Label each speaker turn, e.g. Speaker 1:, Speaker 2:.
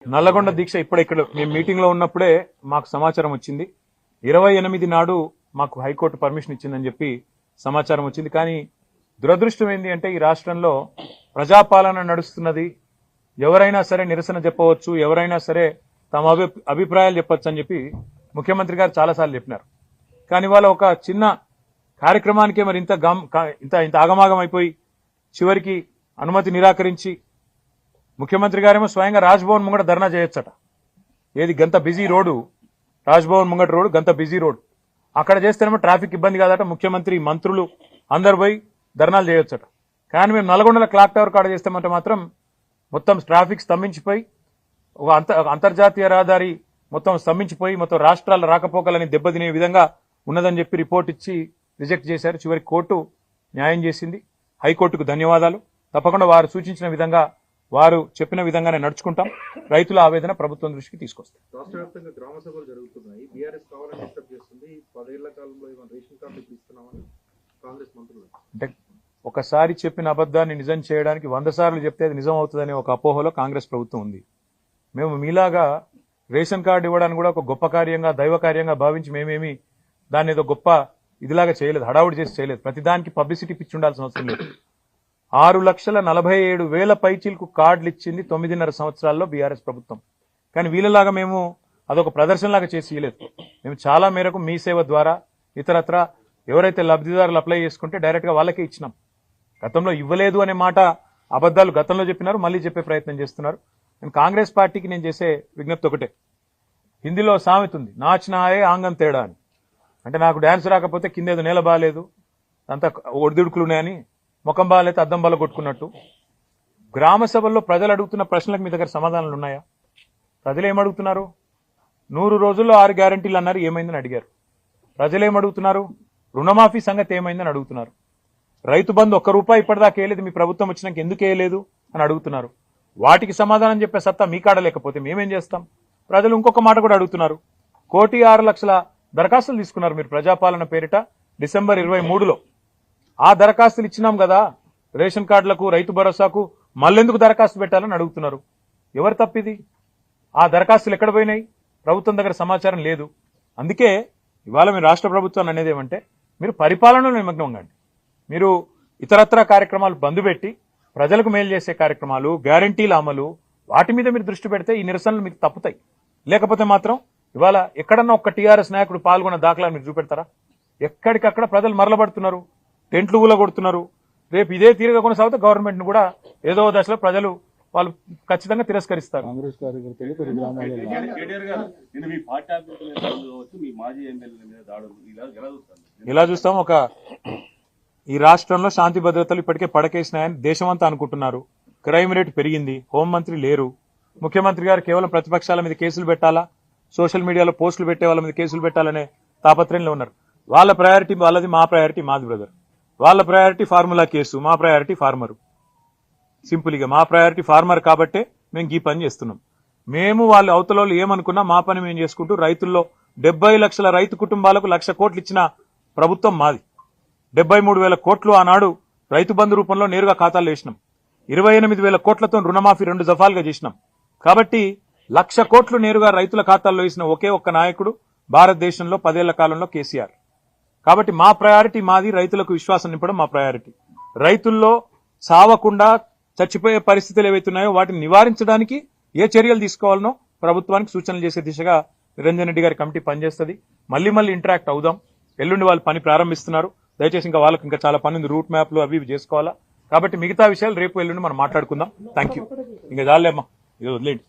Speaker 1: నల్లగొండ దీక్ష ఇక్కడ మేము మీటింగ్ లో ఉన్నప్పుడే మాకు సమాచారం వచ్చింది. 28 నాడు మాకు హైకోర్టు పర్మిషన్ ఇచ్చిందని చెప్పి సమాచారం వచ్చింది. కానీ దురదృష్టం ఏంటి అంటే ఈ రాష్ట్రంలో ప్రజాపాలన నడుస్తున్నది. ఎవరైనా సరే నిరసన చెప్పవచ్చు, ఎవరైనా సరే తమ అభిప్రాయాలు చెప్పొచ్చు అని చెప్పి ముఖ్యమంత్రి గారు చాలాసార్లు చెప్పినారు. కానీ వాళ్ళ ఒక చిన్న కార్యక్రమానికే మరి ఇంత ఆగమాగం అయిపోయి చివరికి అనుమతి నిరాకరించి ముఖ్యమంత్రి గారేమో స్వయంగా రాజ్భవన్ ముంగట ధర్నా చేయొచ్చట. ఏది గంత బిజీ రోడ్డు, రాజ్భవన్ ముంగట రోడ్డు గంత బిజీ రోడ్డు, అక్కడ చేస్తేనేమో ట్రాఫిక్ ఇబ్బంది కాదట. ముఖ్యమంత్రి మంత్రులు అందరు పోయి ధర్నాలు చేయొచ్చట. కానీ మేము నల్గొండల క్లాక్ టవర్ కాడ చేస్తామంటే మాత్రం మొత్తం ట్రాఫిక్ స్తంభించిపోయి ఒక అంతర్జాతీయ రహదారి మొత్తం స్తంభించిపోయి మొత్తం రాష్ట్రాల రాకపోకలని దెబ్బతినే విధంగా ఉన్నదని చెప్పి రిపోర్ట్ ఇచ్చి రిజెక్ట్ చేశారు. చివరికి కోర్టు న్యాయం చేసింది. హైకోర్టుకు ధన్యవాదాలు. తప్పకుండా వారు సూచించిన విధంగా, వారు చెప్పిన విధంగానే నడుచుకుంటాం. రైతుల ఆవేదన ప్రభుత్వం దృష్టికి తీసుకొస్తాం.
Speaker 2: రాష్ట్ర వ్యాప్తంగా గ్రామ సభలు జరుగుతున్నాయి. బీఆర్ఎస్ కావాలని డిస్టర్బ్ చేస్తుంది. 10 ఏళ్ల కాలంలో రేషన్ కార్డు ఇస్తున్నామని కాంగ్రెస్ మంత్రులు
Speaker 1: అంటే ఒకసారి చెప్పిన అబద్ధాన్ని నిజం చేయడానికి 100 సార్లు చెప్తే అది నిజం అవుతుందనే ఒక అపోహలో కాంగ్రెస్ ప్రభుత్వం ఉంది. మేము మీలాగా రేషన్ కార్డు ఇవ్వడానికి కూడా ఒక గొప్ప కార్యంగా, దైవ కార్యంగా భావించి మేమేమి దాన్ని ఏదో గొప్ప ఇదిలాగా చేయలేదు, హడావుడి చేసి చేయలేదు. ప్రతిదానికి పబ్లిసిటీ పిచ్చి ఉండాల్సిన అవసరం లేదు. 6,47,000 పైచీలకు కార్డులు ఇచ్చింది 9.5 సంవత్సరాల్లో బీఆర్ఎస్ ప్రభుత్వం. కానీ వీళ్ళలాగా మేము అదొక ప్రదర్శనలాగా చేసి ఇవ్వలేదు. మేము చాలా మేరకు మీ సేవ ద్వారా ఇతరత్ర ఎవరైతే లబ్ధిదారులు అప్లై చేసుకుంటే డైరెక్ట్ గా వాళ్ళకే ఇచ్చినాం. గతంలో ఇవ్వలేదు అనే మాట అబద్ధాలు గతంలో చెప్పినారు, మళ్ళీ చెప్పే ప్రయత్నం చేస్తున్నారు. నేను కాంగ్రెస్ పార్టీకి నేను చేసే విజ్ఞప్తి ఒకటే. హిందీలో సామెత ఉంది, నాచినాయే ఆంగం తేడా అని. అంటే నాకు డ్యాన్స్ రాకపోతే కిందేదో నేల బాగాలేదు, అంతా ఒడిదుడుకులున్నాయని, ముఖం బాగాలైతే అద్దం బాల కొట్టుకున్నట్టు. గ్రామ సభల్లో ప్రజలు అడుగుతున్న ప్రశ్నలకు మీ దగ్గర సమాధానాలు ఉన్నాయా? ప్రజలు ఏమడుగుతున్నారు? 100 రోజుల్లో 6 గ్యారంటీలు అన్నారు, ఏమైందని అడిగారు. ప్రజలు ఏమడుగుతున్నారు? రుణమాఫీ సంగతి ఏమైందని అడుగుతున్నారు. రైతు బంధు ₹1 ఇప్పటిదాకా వేయలేదు, మీ ప్రభుత్వం వచ్చినాక ఎందుకు వేయలేదు అని అడుగుతున్నారు. వాటికి సమాధానం చెప్పే సత్తా మీ కాడ లేకపోతే మేమేం చేస్తాం? ప్రజలు ఇంకొక మాట కూడా అడుగుతున్నారు. 1,06,00,000 దరఖాస్తులు తీసుకున్నారు మీరు ప్రజాపాలన పేరిట డిసెంబర్ 23లో. ఆ దరఖాస్తులు ఇచ్చినాం కదా రేషన్ కార్డులకు, రైతు భరోసాకు, మళ్ళెందుకు దరఖాస్తు పెట్టాలని అడుగుతున్నారు. ఎవరు తప్పిది? ఆ దరఖాస్తులు ఎక్కడ పోయినాయి? ప్రభుత్వం దగ్గర సమాచారం లేదు. అందుకే ఇవాళ మీరు రాష్ట్ర ప్రభుత్వాన్ని అనేది ఏమంటే, మీరు పరిపాలనలో నిమగ్నం కండి. మీరు ఇతరత్ర కార్యక్రమాలు బంద్ పెట్టి ప్రజలకు మేలు చేసే కార్యక్రమాలు, గ్యారంటీల అమలు, వాటి మీద మీరు దృష్టి పెడితే ఈ నిరసనలు మీకు తప్పుతాయి. లేకపోతే మాత్రం ఇవాళ ఎక్కడన్నా ఒక్క టీఆర్ఎస్ నాయకుడు పాల్గొన్న దాఖలాలు మీరు చూపెడతారా? ఎక్కడికక్కడ ప్రజలు మరలబడుతున్నారు, టెంట్లు ఊలగొడుతున్నారు. రేపు ఇదే తీరుగా కొనసాగితే గవర్నమెంట్ ను కూడా ఏదో దశలో ప్రజలు వాళ్ళు ఖచ్చితంగా తిరస్కరిస్తారు. ఇలా చూస్తాం, ఈ రాష్ట్రంలో శాంతి భద్రతలు ఇప్పటికే పడకేసినాయని దేశమంతా అనుకుంటున్నారు. క్రైమ్ రేట్ పెరిగింది, హోంమంత్రి లేరు. ముఖ్యమంత్రి గారు కేవలం ప్రతిపక్షాల మీద కేసులు పెట్టాలా, సోషల్ మీడియాలో పోస్టులు పెట్టే వాళ్ళ మీద కేసులు పెట్టాలనే తాపత్రయంలో ఉన్నారు. వాళ్ళ ప్రయారిటీ వాళ్ళది, మా ప్రయారిటీ మాది బ్రదర్. వాళ్ళ ప్రయారిటీ ఫార్ములా కేసు, మా ప్రయారిటీ ఫార్మరు. సింపుల్గా మా ప్రయారిటీ ఫార్మర్ కాబట్టే మేము ఈ పని చేస్తున్నాం. మేము వాళ్ళు అవతల ఏమనుకున్నా మా పని మేము చేసుకుంటూ రైతుల్లో 70 లక్షల రైతు కుటుంబాలకు 1,00,000 కోట్లు ఇచ్చిన ప్రభుత్వం మాది. 73,000 కోట్లు ఆనాడు రైతు బంధు రూపంలో నేరుగా ఖాతాల్లో వేసినాం. 28,000 కోట్లతో రుణమాఫీ 2 దఫాలుగా చేసినాం. కాబట్టి 1,00,000 కోట్లు నేరుగా రైతుల ఖాతాల్లో వేసిన ఒకే ఒక్క నాయకుడు భారతదేశంలో 10 ఏళ్ల కాలంలో కేసీఆర్. కాబట్టి మా ప్రయారిటీ మాది, రైతులకు విశ్వాసం నింపడం మా ప్రయారిటీ. రైతుల్లో సావకుండా చచ్చిపోయే పరిస్థితులు ఏవైతున్నాయో వాటిని నివారించడానికి ఏ చర్యలు తీసుకోవాలనో ప్రభుత్వానికి సూచనలు చేసే దిశగా నిరంజన్ రెడ్డి గారి కమిటీ పనిచేస్తుంది. మళ్ళీ ఇంటరాక్ట్ అవుదాం. ఎల్లుండి వాళ్ళు పని ప్రారంభిస్తున్నారు. దయచేసి ఇంకా వాళ్ళకి ఇంకా చాలా పని ఉంది, రూట్ మ్యాప్లు అవి చేసుకోవాలా. కాబట్టి మిగతా విషయాలు రేపు ఎల్లుండి మనం మాట్లాడుకుందాం. Thank you. ఇంకా చాలేమ్మా, ఇది వదిలేండి.